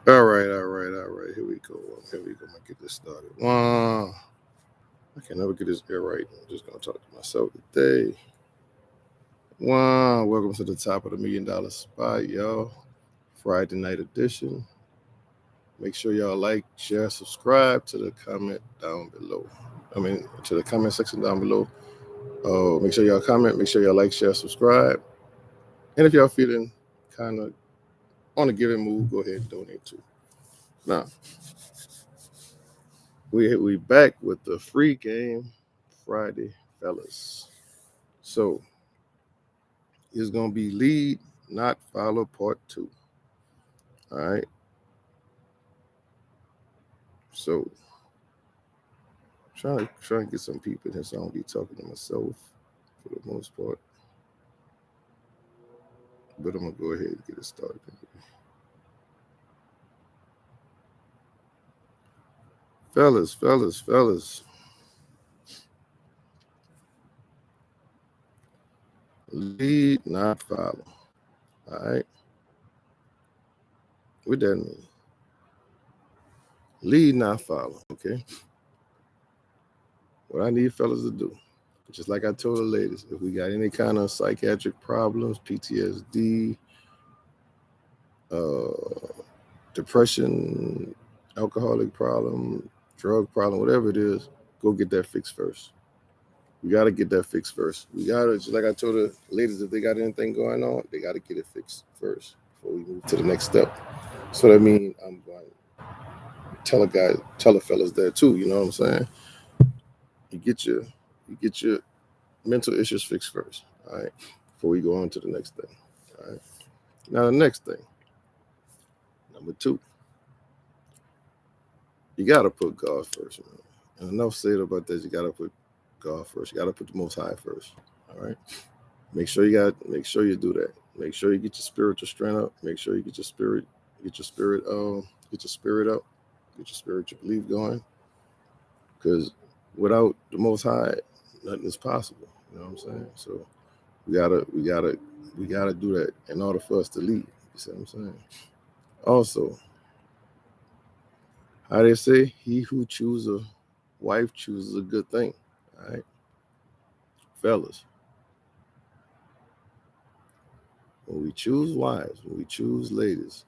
All right, all right, all right. Here we go. Here we go. I'm gonna get this started. I can never get this air right. I'm just gonna talk to myself today. Welcome to the top of the $1 million spot, y'all. Friday night edition. Make sure y'all like, share, subscribe to the comment down below. To the comment section down below. Make sure y'all comment. Make sure y'all like, share, subscribe. And if y'all feeling kind of on a giving mood, go ahead and donate too. Now, we back with the free game Friday, fellas. So it's gonna be lead, not follow part 2. All right. So trying to get some people in here so I don't be talking to myself for the most part. But I'm gonna go ahead and get it started. Fellas. Lead, not follow. All right. What that mean? Lead, not follow. Okay. What I need fellas to do, just like I told the ladies, if we got any kind of psychiatric problems, PTSD, depression, alcoholic problem, drug problem, whatever it is, go get that fixed first. We got to get that fixed first. We got to, just like I told the ladies, if they got anything going on, they got to get it fixed first before we move to the next step. So that means I'm going to tell the fellas that too. You know what I'm saying? You get your mental issues fixed first. All right, before we go on to the next thing. All right. Now the next thing, number 2, you got to put God first, man. And enough said about that. You got to put God first. You got to put the Most High first. All right. Make sure you do that. Make sure you get your spiritual strength up. Make sure you get your spirit up. Get your spiritual belief going. Because without the Most High, nothing is possible. You know what I'm saying? So we gotta do that in order for us to lead. You see what I'm saying? Also, how they say, he who chooses a wife chooses a good thing. All right, fellas. When we choose wives, when we choose ladies,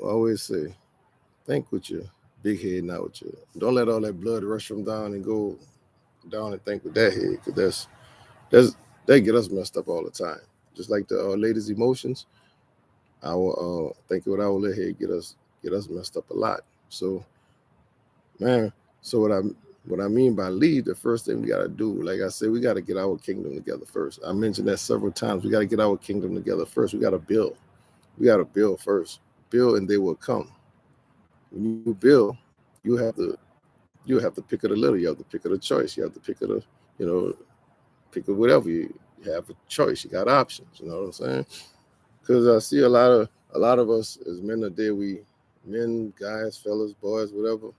I always say, think with your big head, not with your. Don't let all that blood rush from down and go down and think with that head, because they get us messed up all the time. Just like the ladies' emotions, our thinking with our little head get us messed up a lot. So, man, so what I mean by lead, the first thing we gotta do, like I said, we gotta get our kingdom together first. I mentioned that several times. We gotta get our kingdom together first. We gotta build. We gotta build first. Build and they will come. When you build, you have to pick of the litter. You have to pick of the choice. You have to pick of the, you know, pick of whatever. You have a choice. You got options. You know what I'm saying? Because I see a lot of us as men today, men, guys, fellas, boys, whatever,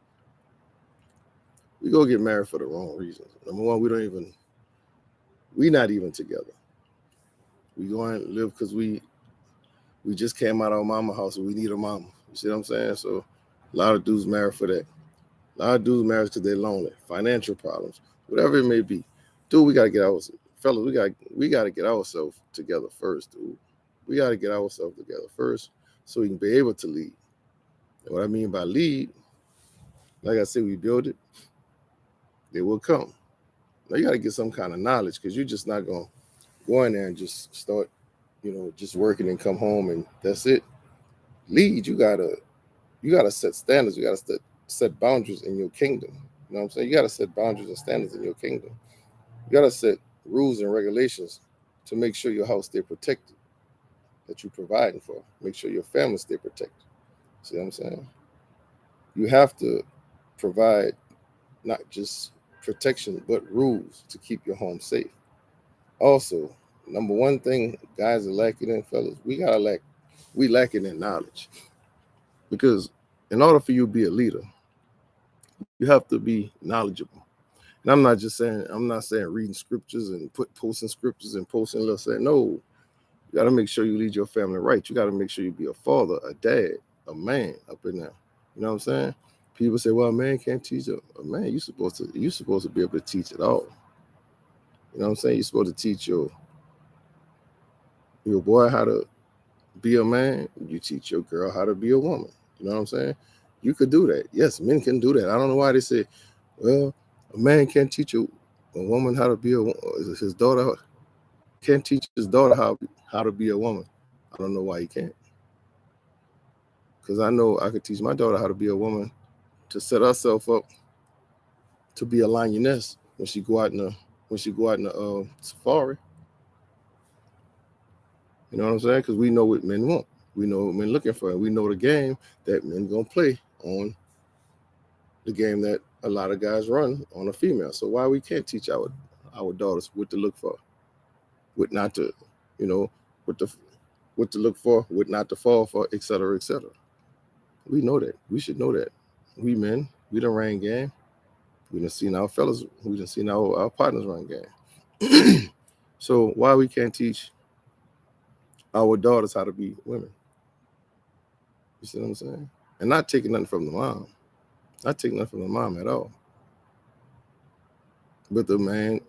we go get married for the wrong reasons. Number one, we not even together. We go and live because we just came out of our mama house and we need a mama. You see what I'm saying? So a lot of dudes marry for that. A lot of dudes marry because they're lonely, financial problems, whatever it may be. Dude, we gotta get fellas, we gotta get ourselves together first, dude. We gotta get ourselves together first so we can be able to lead. And what I mean by lead, like I said, we build it, they will come. Now you gotta get some kind of knowledge, because you're just not gonna go in there and just start, just working and come home and that's it. Lead, you gotta set standards, you gotta set boundaries in your kingdom. You know what I'm saying? You gotta set boundaries and standards in your kingdom. You gotta set rules and regulations to make sure your house stay protected, that you're providing for. Make sure your family stay protected. See what I'm saying? You have to provide not just protection, but rules to keep your home safe. Also, number one thing guys are lacking in, fellas, we lacking in knowledge. Because in order for you to be a leader, you have to be knowledgeable. And I'm not saying reading scriptures and posting scriptures and posting little saying, no, You got to make sure you lead your family right. You got to make sure you be a father, a dad, a man up in there. You know what I'm saying? People say, "Well, a man can't teach a man." You supposed to be able to teach it all. You know what I'm saying? You're supposed to teach your boy how to be a man. You teach your girl how to be a woman. You know what I'm saying? You could do that. Yes, men can do that. I don't know why they say, "Well, a man can't teach a woman how to be his daughter can't teach his daughter how to be a woman." I don't know why he can't. Because I know I could teach my daughter how to be a woman to set herself up to be a lioness when she go out in the safari. You know what I'm saying? Because we know what men want. We know what men looking for. And we know the game that men gonna play on the game that a lot of guys run on a female. So why we can't teach our daughters what to look for, what not to, you know, what to look for, what not to fall for, et cetera, et cetera. We know that. We should know that. We men, we done ran game. We done seen our fellas, we done seen our partners run game. So why we can't teach our daughters how to be women? You see what I'm saying? And not taking nothing from the mom. Not taking nothing from the mom at all. But the man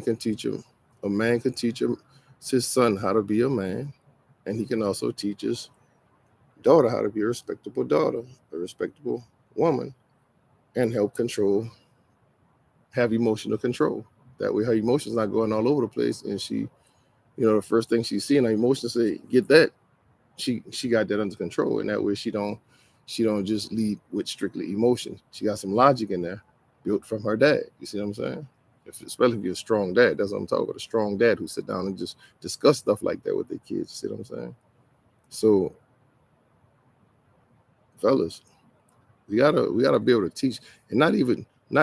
can teach him. A man can teach his son how to be a man, and he can also teach his daughter how to be a respectable daughter, a respectable woman, and help have emotional control. That way her emotions not going all over the place, and she, the first thing she's seeing her emotions say, get that. She got that under control, and that way she don't just lead with strictly emotions. She got some logic in there built from her dad. You see what I'm saying? Especially if you're a strong dad. That's what I'm talking about. A strong dad who sit down and just discuss stuff like that with their kids. You see what I'm saying? So, fellas, we gotta be able to teach, and not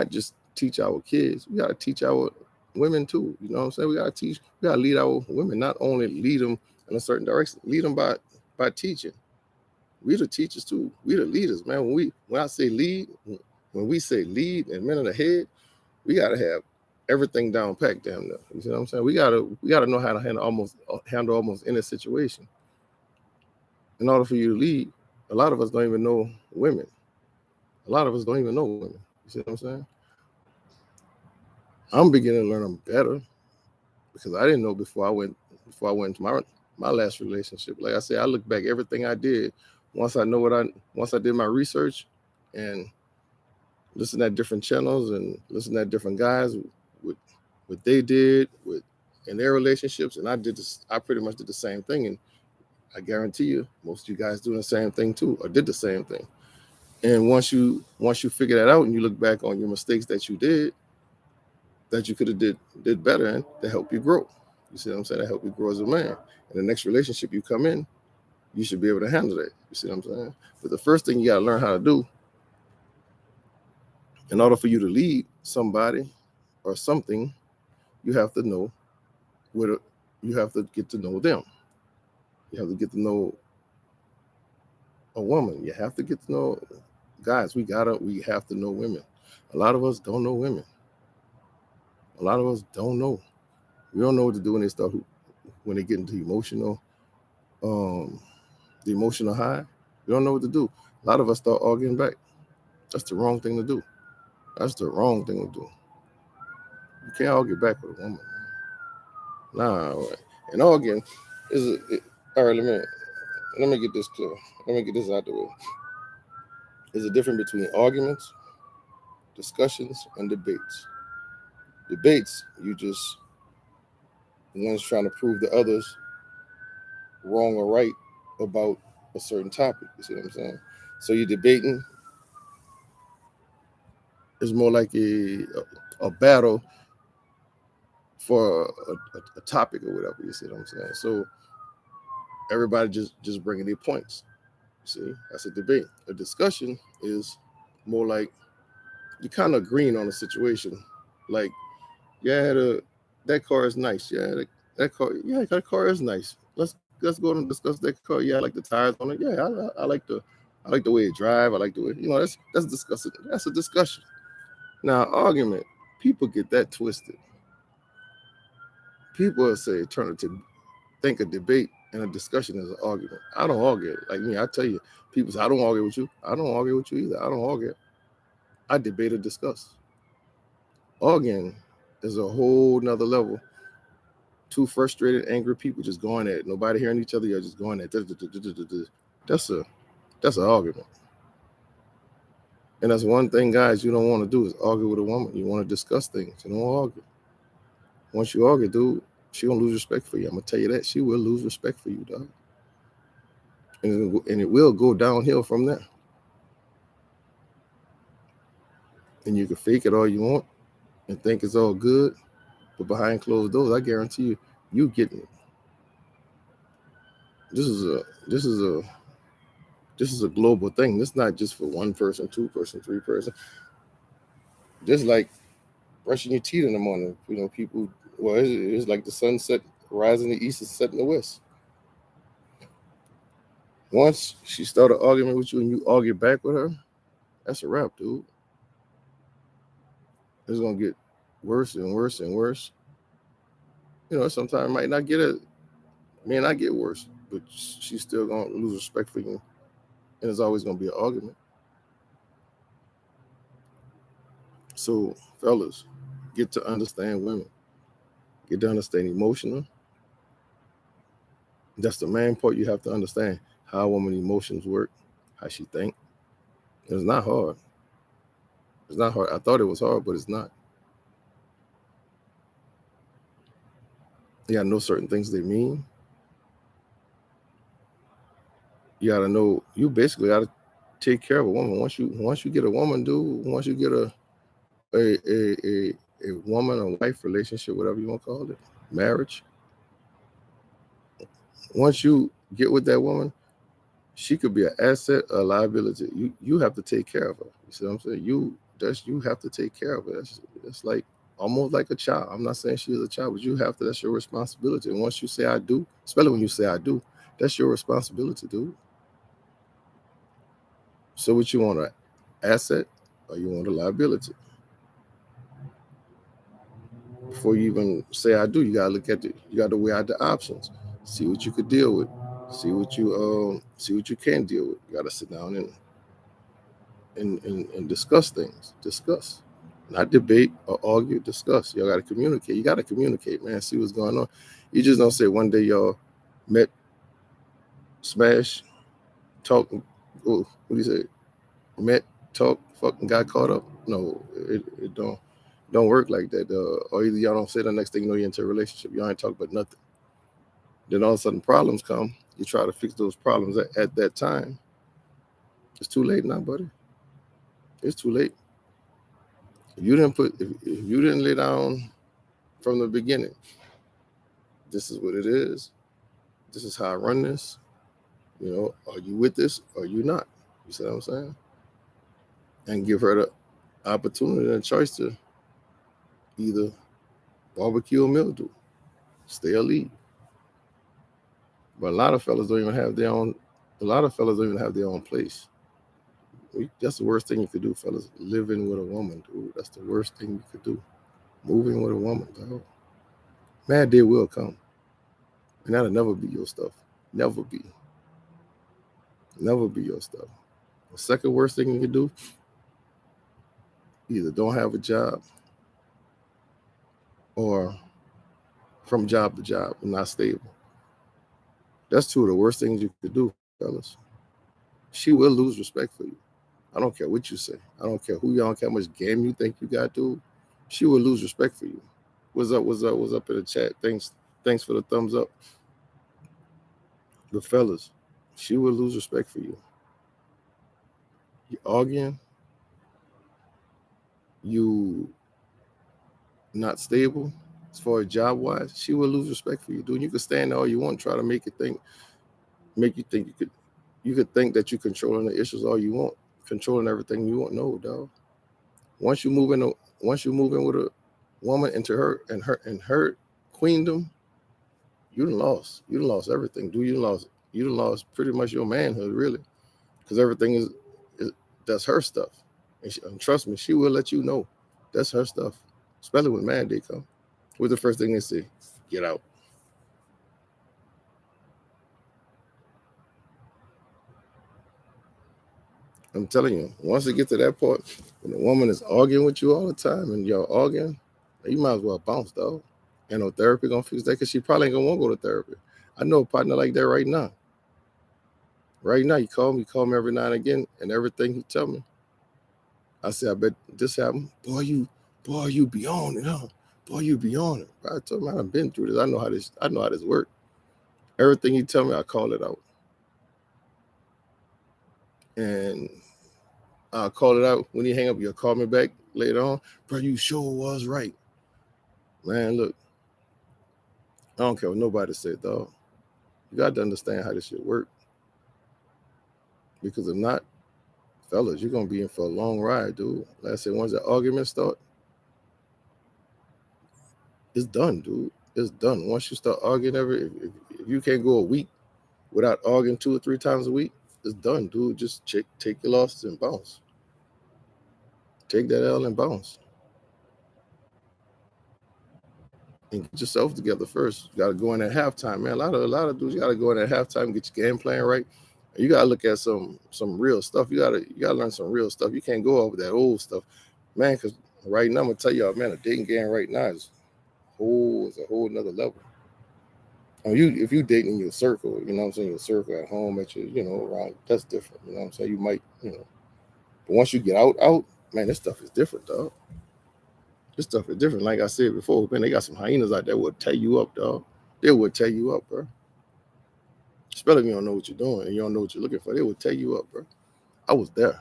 just teach our kids. We gotta teach our women too. You know what I'm saying? We gotta lead our women. Not only lead them in a certain direction, lead them by teaching. We the teachers too. We the leaders, man. When I say lead, when we say lead and men in the head, we gotta have everything down packed down there. You see what I'm saying? We gotta know how to handle almost any situation. In order for you to lead, a lot of us don't even know women. A lot of us don't even know women. You see what I'm saying? I'm beginning to learn them better because I didn't know before I went into my last relationship. Like I said, I look back everything I did once I did my research and listen at different channels and listen at different guys with what they did with in their relationships, and I pretty much did the same thing, and I guarantee you most of you guys doing the same thing too, or did the same thing. And once you figure that out and you look back on your mistakes that you did that you could have did better in, to help you grow. You see what I'm saying? To help you grow as a man. In the next relationship you come in, you should be able to handle that. You see what I'm saying? But the first thing you got to learn how to do in order for you to lead somebody or something, you have to know you have to get to know them. You have to get to know a woman. You have to get to know guys. We have to know women. A lot of us don't know women. A lot of us don't know. We don't know what to do when they start when they get into the emotional high. We don't know what to do. A lot of us start arguing back. That's the wrong thing to do. That's the wrong thing to do. You can't argue back with a woman. Nah, all right. And arguing all right. Let me get this clear. Let me get this out the way. There's a difference between arguments, discussions, and debates. Debates, you just one's trying to prove the others wrong or right about a certain topic. You see what I'm saying? So you're debating is more like a battle for a topic or whatever. You see what I'm saying? So everybody just bringing their points. See, that's a debate. A discussion is more like you kind of agreeing on a situation. Like, yeah, that car is nice. Yeah, that car is nice. Let's go and discuss that car. Yeah, I like the tires on it. Yeah, I like the way it drive. I like the way that's discussing. That's a discussion. Now, argument, people get that twisted. People say turn it to think a debate And a discussion is an argument. I don't argue. Like me, I tell you, people say, I don't argue with you. I don't argue with you either. I don't argue. I debate or discuss. Arguing is a whole nother level. Two frustrated, angry people just going at it. Nobody hearing each other. You're just going at it. That's an argument. And that's one thing, guys, you don't want to do is argue with a woman. You want to discuss things. You don't argue. Once you argue, dude, she gonna lose respect for you. I'm gonna tell you that. She will lose respect for you, dog. And it will go downhill from there. And you can fake it all you want and think it's all good, but behind closed doors, I guarantee you getting it. This is a global thing. This is not just for one person, two person, three person. Just like brushing your teeth in the morning. You know, people. Well, it's like the sunset rising in the east and setting in the west. Once she start an argument with you and you argue back with her, that's a wrap, dude. It's gonna get worse and worse and worse. You know, sometimes it may not get worse, but she's still gonna lose respect for you, and it's always gonna be an argument. So, fellas, get to understand women. Get to understand emotional. That's the main part you have to understand. How a woman's emotions work, how she think. It's not hard. It's not hard. I thought it was hard, but it's not. You gotta know certain things they mean. You gotta know. You basically gotta take care of a woman. Once you get a woman, dude. Once you get a woman or wife relationship, whatever you want to call it, marriage. Once you get with that woman, she could be an asset or a liability. You have to take care of her. You see what I'm saying? You have to take care of her. That's like almost like a child. I'm not saying she is a child, but you have to. That's your responsibility. And once you say I do, especially when you say I do, that's your responsibility, dude. So what you want, an asset or you want a liability? Before you even say I do, you gotta look at you gotta weigh out the options. See what you could deal with. See what you can deal with. You gotta sit down and discuss things. Discuss. Not debate or argue, discuss. Y'all gotta communicate. You gotta communicate, man. See what's going on. You just don't say one day y'all met, smash, talk, what do you say? Met, talk, fucking got caught up. No, it don't work like that. Or either y'all don't say the next thing you know you're into a relationship. Y'all ain't talk about nothing. Then all of a sudden problems come. You try to fix those problems at that time. It's too late now, buddy. It's too late. If you didn't lay down from the beginning, this is what it is. This is how I run this. You know, are you with this or are you not? You see what I'm saying? And give her the opportunity and choice to either barbecue or mildew, stay or leave. But a lot of fellas don't even have their own. A lot of fellas don't even have their own place. That's the worst thing you could do, fellas. Living with a woman, dude. That's the worst thing you could do. Moving with a woman, dog. Mad day will come. And that'll never be your stuff. Never be. Never be your stuff. The second worst thing you can do, either don't have a job or from job to job and not stable. That's two of the worst things you could do, fellas. She will lose respect for you. I don't care what you say. I don't care who you are. I don't care how much game you think you got, dude. She will lose respect for you. What's up? What's up? What's up in the chat? Thanks for the thumbs up. But fellas, she will lose respect for you. You arguing, you not stable as far as job wise, she will lose respect for you, dude. You can stand there all you want, try to make you think you could think that you're controlling the issues all you want, controlling everything you want. No, dog. Once you move in with a woman into her queendom, you done lost. You done lost everything, dude. You done lost pretty much your manhood, really, because everything is that's her stuff. And trust me, she will let you know that's her stuff. Especially when man day come. What's the first thing they say? Get out. I'm telling you, once it gets to that point, when the woman is arguing with you all the time and y'all arguing, you might as well bounce, dog. Ain't no therapy gonna fix that because she probably ain't gonna want to go to therapy. I know a partner like that right now. Right now, he call me every now and again, and everything he tell me, I say, I bet this happened. Boy, you be on it, huh? Boy, you be on it. I told him I've been through this. I know how this works. Everything he tell me, I call it out. And I'll call it out. When he hang up, you'll call me back later on. Bro, you sure was right. Man, look, I don't care what nobody said, dog. You got to understand how this shit work. Because if not, fellas, you're going to be in for a long ride, dude. Like I said, once the argument start, it's done, dude. It's done. Once you start arguing if you can't go a week without arguing 2 or 3 times a week, it's done, dude. Just take your losses and bounce. Take that L and bounce. And get yourself together first. You got to go in at halftime, man. A lot of dudes, you got to go in at halftime, get your game plan right. You got to look at some real stuff. You got to learn some real stuff. You can't go over that old stuff, man. Because right now, I'm gonna tell y'all, man, a dating game right now is a whole nother level. I mean, if you dating in your circle, you know what I'm saying, your circle at home, at your, around, that's different. You know what I'm saying? You might, but once you get out, man, this stuff is different, dog. This stuff is different. Like I said before, man, they got some hyenas out there that will tear you up, dog. They will tear you up, bro. Especially if you don't know what you're doing and you don't know what you're looking for. They will tear you up, bro. I was there.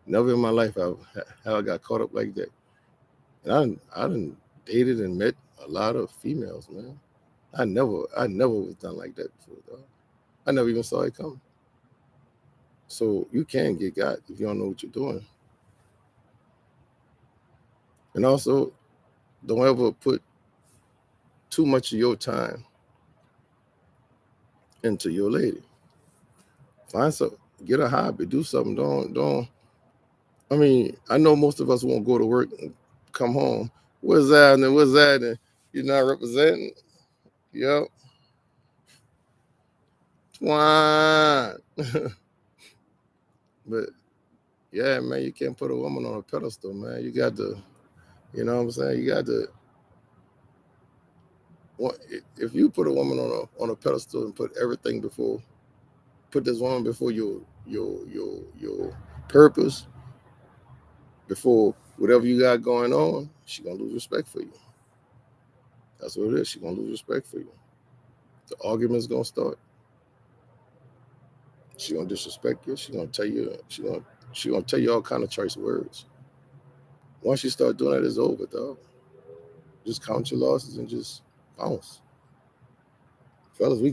Never in my life how I got caught up like that. And I done dated and met a lot of females, man. I never was done like that before, dog. I never even saw it coming. So you can get got if you don't know what you're doing. And also, don't ever put too much of your time into your lady. Find some, get a hobby, do something. Don't. I mean, I know most of us won't go to work and come home. What's that? And you're not representing. Yep. Why? But yeah, man, you can't put a woman on a pedestal, man. You got to, you know what I'm saying? You got to. If you put a woman on a pedestal and put everything before, put this woman before your purpose, before whatever you got going on, she gonna lose respect for you. That's what it is. She gonna lose respect for you. The argument's gonna start. She gonna disrespect you. She gonna tell you. She gonna tell you all kind of choice words. Once you start doing that, it's over, dog. Just count your losses and just bounce. Fellas, we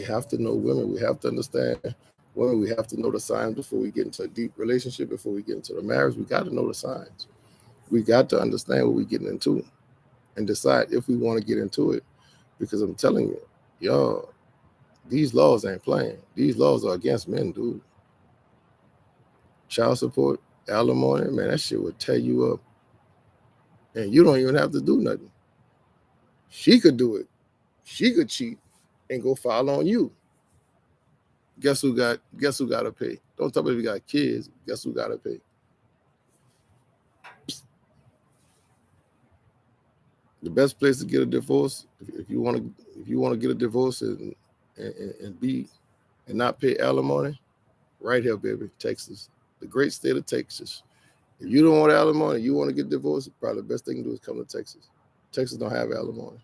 have to know women. We have to understand women. We have to know the signs before we get into a deep relationship, before we get into the marriage. We got to know the signs. We got to understand what we're getting into and decide if we want to get into it. Because I'm telling you, y'all, these laws ain't playing. These laws are against men, dude. Child support, alimony, man, that shit would tear you up. And you don't even have to do nothing. She could do it. She could cheat and go file on you. Guess who got to pay? Don't tell me if you got kids. Guess who got to pay? The best place to get a divorce, if you want to get a divorce and be and not pay alimony, right here, baby, Texas, the great state of Texas. If you don't want alimony, you want to get divorced, probably the best thing to do is come to Texas. Texas don't have alimony,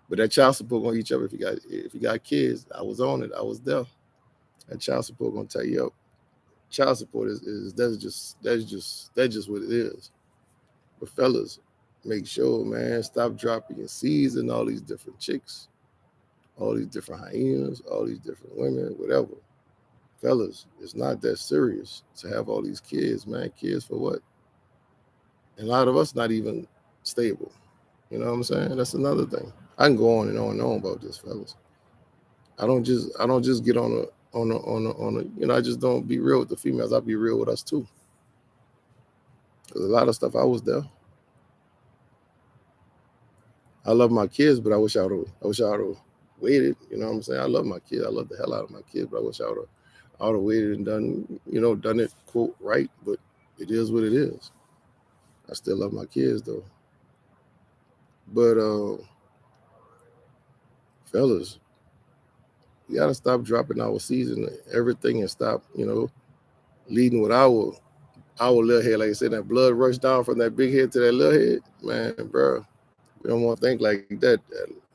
but that child support gonna eat you up if you got kids. I was on it. I was there. That child support gonna tell you up. Child support is that's just what it is. But fellas, make sure, man, stop dropping your seeds in all these different chicks, all these different hyenas, all these different women, whatever. Fellas, it's not that serious to have all these kids, man. Kids for what? And a lot of us not even stable. You know what I'm saying? That's another thing. I can go on and on and on about this, fellas. I don't just get on a I just don't be real with the females. I be real with us too. Because a lot of stuff I was there. I love my kids, but I wish I would have waited. You know what I'm saying? I love my kids. I love the hell out of my kids, but I all the way and done it quote right, but it is what it is. I still love my kids though. But fellas, we gotta stop dropping our season everything and stop, leading with our little head. Like I said, that blood rush down from that big head to that little head, man, bro. We don't want to think like that.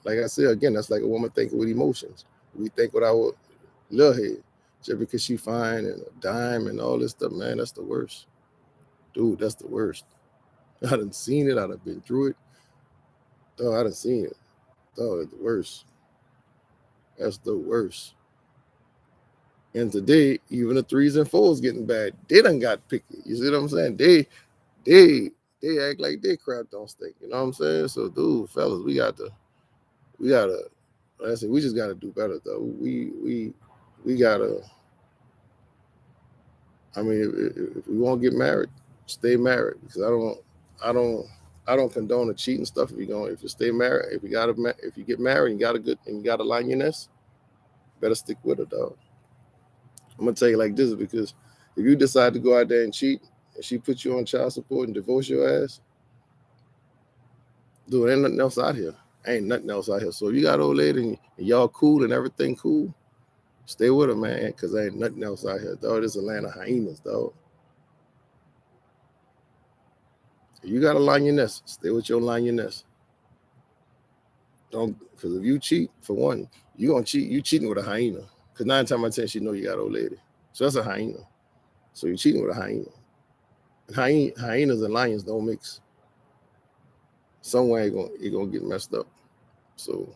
Like I said again, that's like a woman thinking with emotions. We think with our little head. Just because she fine and a dime and all this stuff, man, that's the worst. Dude, that's the worst. I done seen it. I done been through it. Oh, I done seen it. Oh, it's the worst. That's the worst. And today, even the 3s and 4s getting bad. They done got picky. You see what I'm saying? They act like they crap don't stink. You know what I'm saying? So, dude, fellas, we gotta. Like I said, we just gotta do better though. We gotta. I mean, if we want to get married, stay married because I don't condone the cheating stuff. If you stay married, if you get married and you got a line your nest, better stick with it, dog. I'm gonna tell you like this because if you decide to go out there and cheat and she put you on child support and divorce your ass, dude, ain't nothing else out here. Ain't nothing else out here. So if you got an old lady and y'all cool and everything cool, stay with her, man, because ain't nothing else out here, dog. This is a land of hyenas, dog. You got to line your nest. Stay with your line your nest. Don't, because if you cheat, for one, you gonna cheat. You cheating with a hyena. Because 9 times out of 10, she know you got an old lady. So that's a hyena. So you're cheating with a hyena. Hyenas and lions don't mix. Somewhere you're gonna get messed up. So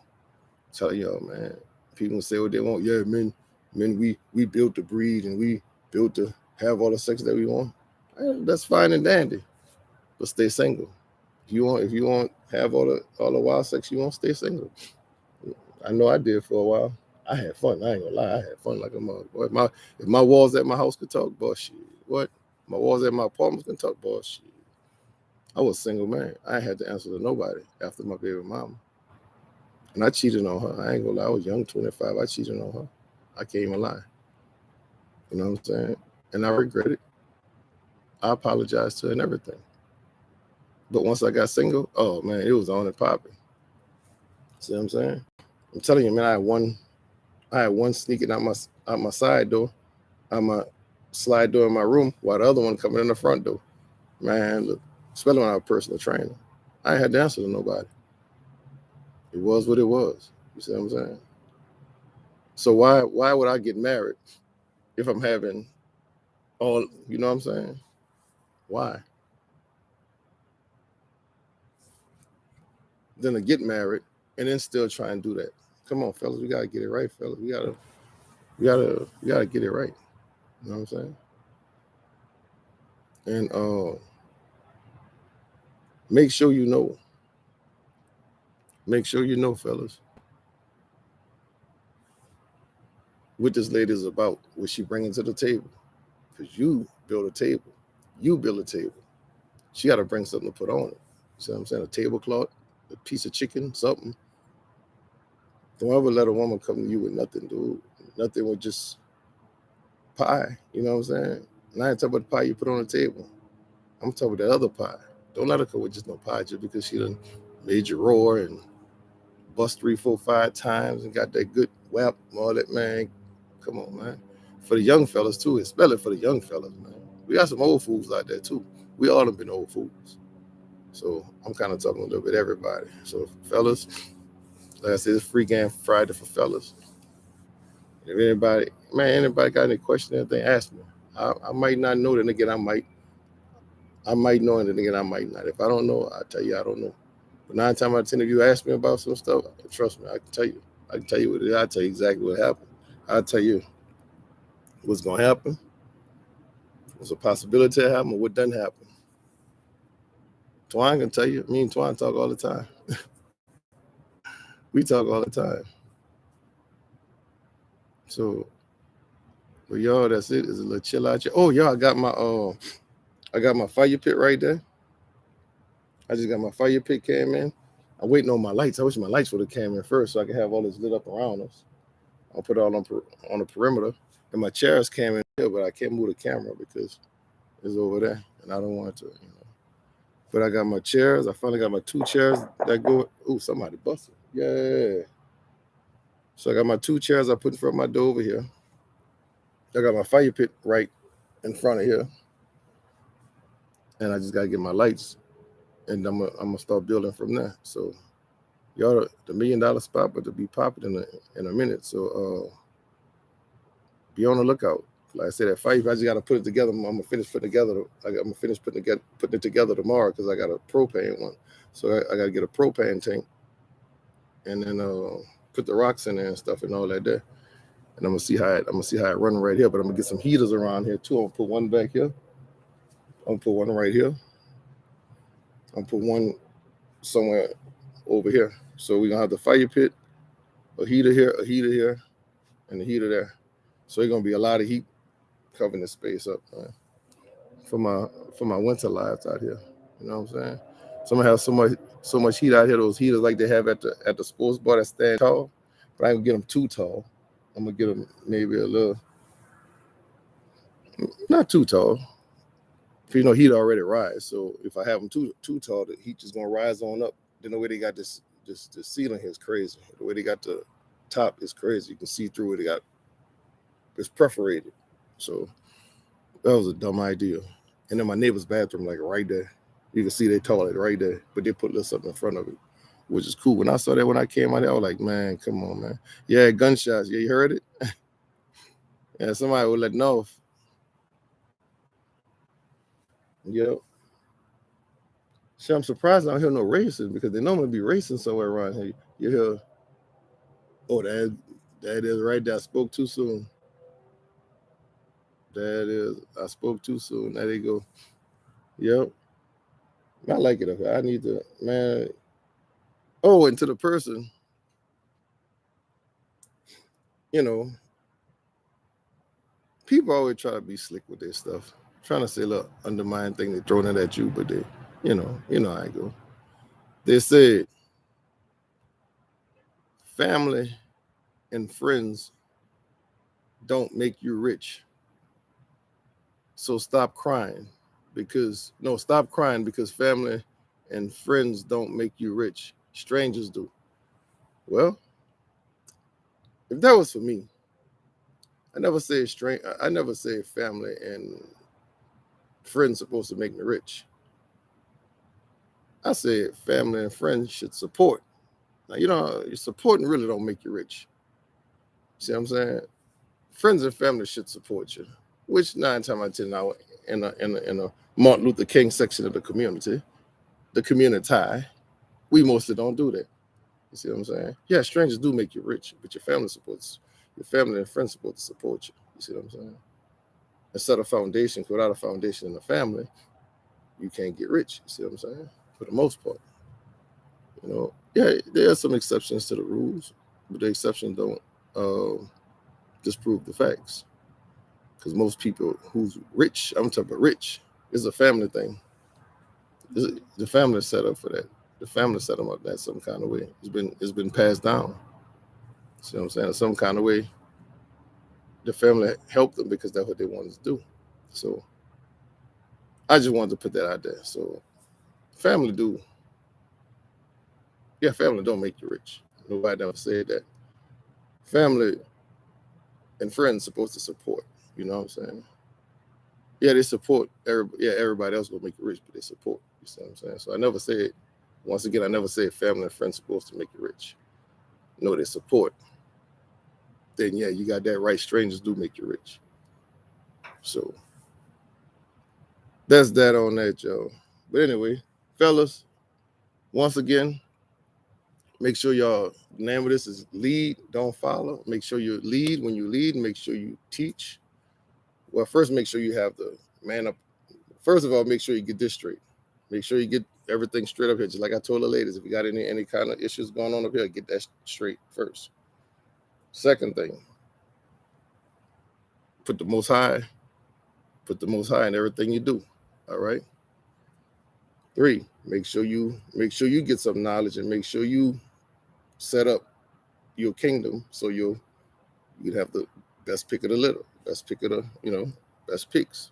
tell y'all, man. People say what they want. Yeah, men, we built to breed and we built to have all the sex that we want. That's fine and dandy, but stay single. If you want have all the wild sex you want, stay single. I know I did for a while. I had fun. I ain't gonna lie. I had fun like a mother. Boy, if my walls at my house could talk, bullshit. What? My walls at my apartment can talk, bullshit. I was a single man. I had to answer to nobody after my baby mama. And I cheated on her. I ain't gonna lie. I was young, 25. I cheated on her. I can't even lie. You know what I'm saying? And I regret it. I apologized to her and everything. But once I got single, oh man, it was on and popping. See what I'm saying? I'm telling you, man, I had one sneaking out my side door, out my slide door in my room, while the other one coming in the front door. Man, look, especially when I was a personal trainer. I ain't had to answer to nobody. It was what it was. You see what I'm saying? So why would I get married if I'm having all, you know what I'm saying? Why? Then to get married and then still try and do that. Come on, fellas, we gotta get it right, fellas. We gotta get it right. You know what I'm saying? And make sure you know. Make sure you know, fellas, what this lady is about, what she bringing to the table. Because you build a table. You build a table. She got to bring something to put on it. You see what I'm saying? A tablecloth, a piece of chicken, something. Don't ever let a woman come to you with nothing, dude. Nothing with just pie. You know what I'm saying? And I ain't talking about the pie you put on the table. I'm talking about the other pie. Don't let her come with just no pie just because she done made you roar and bust 3, 4, 5 times and got that good whap and all that, man. Come on, man. For the young fellas too, especially for the young fellas, man. We got some old fools out there too. We all have been old fools. So I'm kind of talking a little bit everybody. So fellas, like I said, it's free game Friday for fellas. If anybody got any question, anything, ask me. I might not know, then again, I might know, and then again, I might not. If I don't know, I tell you I don't know. But 9 times out of 10, if you ask me about some stuff, trust me, I can tell you. I can tell you what it is. I'll tell you exactly what happened. I'll tell you what's going to happen, what's a possibility to happen, or what doesn't happen. Twine can tell you. Me and Twine talk all the time. We talk all the time. So, but y'all, that's it. It's a little chill out here. Oh, y'all, I got my fire pit right there. I just got my fire pit cam in. I'm waiting on my lights. I wish my lights would have came in first so I could have all this lit up around us. I'll put it all on the perimeter. And my chairs came in here, but I can't move the camera because it's over there, and I don't want to, But I got my chairs. I finally got my 2 chairs that go. Ooh, somebody busted. Yeah. So I got my 2 chairs I put in front of my door over here. I got my fire pit right in front of here. And I just got to get my lights. And I'm gonna start building from there. So y'all, the $1 million spot, but to be popping in a minute. So be on the lookout. Like I said, that fire, I just got to put it together. I'm gonna finish putting it together. I'm gonna finish putting it together tomorrow because I got a propane one. So I got to get a propane tank, and then put the rocks in there and stuff and all that there. And I'm gonna see how it running right here. But I'm gonna get some heaters around here too. I'm gonna put one back here. I'm gonna put one right here. I'm gonna put one somewhere over here. So we're gonna have the fire pit, a heater here, and a heater there. So it's gonna be a lot of heat covering this space up, man, for my winter lives out here. You know what I'm saying? So I'm gonna have so much heat out here. Those heaters like they have at the sports bar that stand tall, but I ain't gonna get them too tall. I'm gonna get them maybe a little, not too tall. Heat already rise. So if I have them too tall, the heat just gonna rise on up. Then the way they got this the ceiling here is crazy. The way they got the top is crazy. You can see through it. It's perforated. So that was a dumb idea. And then my neighbor's bathroom, like right there. You can see their toilet right there, but they put a little something in front of it, which is cool. When I saw that when I came out there, I was like, man, come on, man. Yeah, gunshots. Yeah, you heard it? Yeah, somebody would let know. Yep. See, I'm surprised I don't hear no racing because they normally be racing somewhere around here. You hear, oh, that is right there. I spoke too soon. I spoke too soon. There they go. Yep. I like it up here. I need to, man. Oh, and to the person, people always try to be slick with their stuff. Trying to say, look, undermine thing, they're throwing it at you, but they, how I go. They said family and friends don't make you rich. So stop crying because family and friends don't make you rich. Strangers do. Well, if that was for me, I never say family and friends supposed to make me rich. I said family and friends should support. Now, your supporting really don't make you rich. See what I'm saying? Friends and family should support you, which 9 times out of 10 now in a Martin Luther King section of the community, we mostly don't do that. You see what I'm saying? Yeah, strangers do make you rich, but your family and friends supposed to support you. You see what I'm saying? Instead of foundation, without a foundation in the family, you can't get rich. You see what I'm saying? For the most part. Yeah, there are some exceptions to the rules, but the exceptions don't disprove the facts. Because most people who's rich, I'm talking about rich, is a family thing. The family set up for that. The family set them up that some kind of way. It's been passed down. See what I'm saying? In some kind of way, the family helped them because that's what they wanted to do. So I just wanted to put that out there. So family don't make you rich. Nobody ever said that. Family and friends supposed to support. You know what I'm saying? Yeah, they support everybody else will make you rich, but they support. You see what I'm saying? So I never said family and friends supposed to make you rich. No, they support. Then yeah, you got that right. Strangers do make you rich. So that's that on that, y'all. But anyway, fellas, once again, make sure y'all name of this is lead, don't follow. Make sure you lead. When you lead, make sure you teach. Well, first make sure you have the man up. First of all, make sure you get this straight. Make sure you get everything straight up here. Just like I told the ladies, if you got any kind of issues going on up here, get that straight first. Second thing, put the most high in everything you do. All right. 3, make sure you get some knowledge and make sure you set up your kingdom so you have the best pick of the litter. best pick of the, best picks.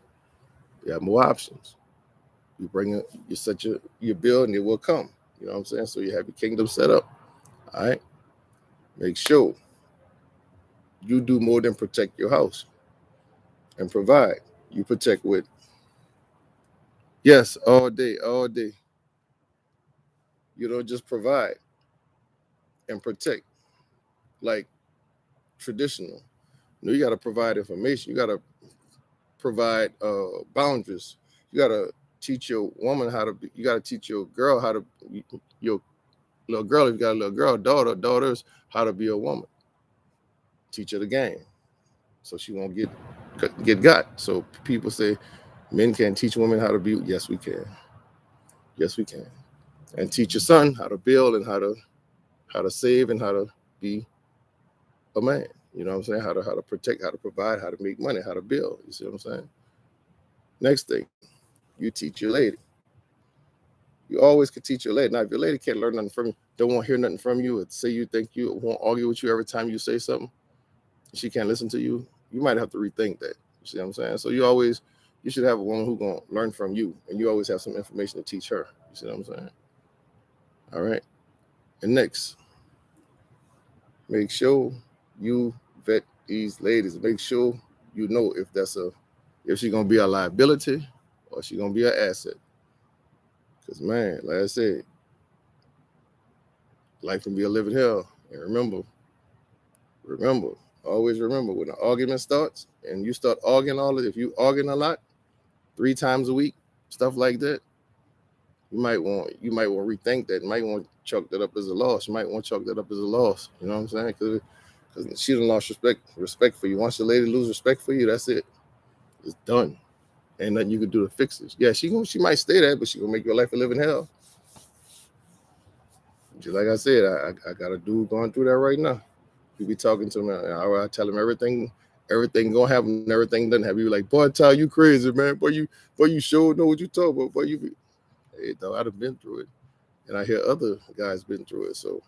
You have more options. You bring it, you set your bill, and it will come. You know what I'm saying? So you have your kingdom set up. All right. Make sure you do more than protect your house and provide. You protect with, yes, all day, all day. You don't just provide and protect like traditional. You got to provide information. You got to provide boundaries. You got to teach your woman how to be. You got to teach your girl how to, your little girl, if you got a little girl, daughters, how to be a woman. Teach her the game so she won't get got. So people say men can't teach women how to be. Yes, we can. Yes, we can. And teach your son how to build and how to save and how to be a man. You know what I'm saying? How to protect, how to provide, how to make money, how to build. You see what I'm saying? Next thing, you teach your lady. You always can teach your lady. Now, if your lady can't learn nothing from you, don't want to hear nothing from you, or say you think you won't argue with you every time you say something, she can't listen to you, you might have to rethink that. You see what I'm saying? So you should have a woman who's going to learn from you, and you always have some information to teach her. You see what I'm saying? All right. And next, make sure you vet these ladies. Make sure you know if she's going to be a liability or she's going to be an asset. Because, man, like I said, life can be a living hell. And remember, always remember, when an argument starts and you start arguing if you arguing a lot, 3 times a week, stuff like that, you might want to rethink that. You might want to chalk that up as a loss. You might want to chalk that up as a loss. You know what I'm saying? Because she done lost respect for you. Once the lady lose respect for you, that's it. It's done. Ain't nothing you can do to fix it. Yeah, she might stay there, but she gonna make your life a living hell. Just like I said, I got a dude going through that right now. You be talking to him, I tell him everything gonna happen, everything doesn't happen. You like, boy, Ty, you crazy, man. Boy, you sure know what you talk about. Boy, hey, though, I'd have been through it, and I hear other guys been through it. So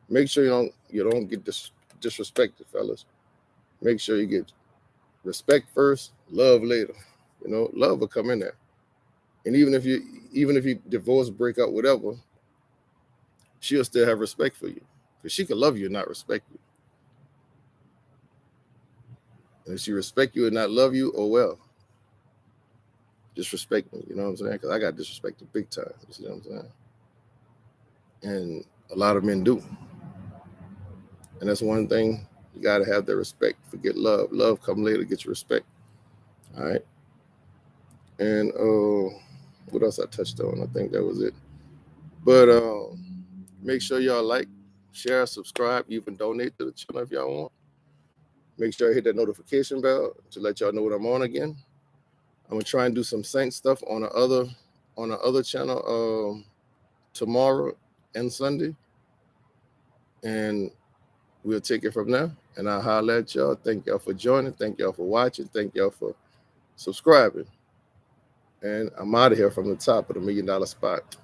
make sure you don't get disrespected, fellas. Make sure you get respect first, love later. Love will come in there. And even if you divorce, break up, whatever, she'll still have respect for you, because she can love you and not respect you. And if she respect you and not love you, oh well. Disrespect me, you know what I'm saying? Because I got disrespected big time. You see what I'm saying? And a lot of men do. And that's one thing, you got to have that respect. Forget love. Love come later, get your respect. All right. And what else I touched on? I think that was it. But make sure y'all like, share, subscribe, even donate to the channel if y'all want. Make sure I hit that notification bell to let y'all know when I'm on again. I'm gonna try and do some Saint stuff on the other channel tomorrow and Sunday, and we'll take it from there. And I'll holler at y'all. Thank y'all for joining. Thank y'all for watching. Thank y'all for subscribing. And I'm out of here from the top of the $1 Million Spot.